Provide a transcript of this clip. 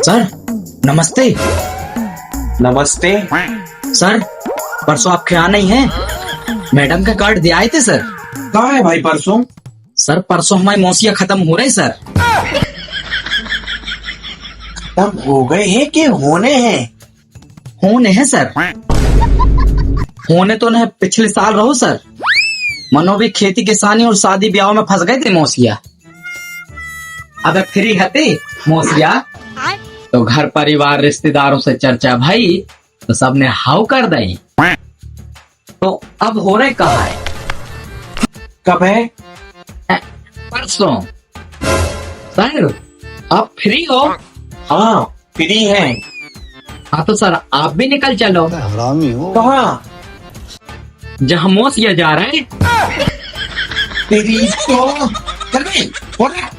Sir नमस्ते। नमस्ते। Sir परसों आपके यहाँ नहीं है, मैडम का कार्ड दे आए थे सर। कहाँ है भाई परसों? सर परसों हमारी मौसियाँ खत्म हो रही सर। तब हो गए हैं कि होने हैं? होने हैं सर। होने तो नहीं, पिछले साल रहो सर। मनो भी खेती किसानी और शादी ब्याह में फंस गए थे मौसिया। अब फ्री हते मौसिया तो घर परिवार रिश्तेदारों से चर्चा भाई तो सबने हाउ कर दई। तो अब हो रहे कहाँ है? कब है? परसों। सर आप फ्री हो? हाँ फ्री है। हाँ तो सर आप भी निकल चलो। हरामी हो। कहाँ? जहाँ मौसिया जा रहे हैं। तेरी तो चल बे, हो रहा।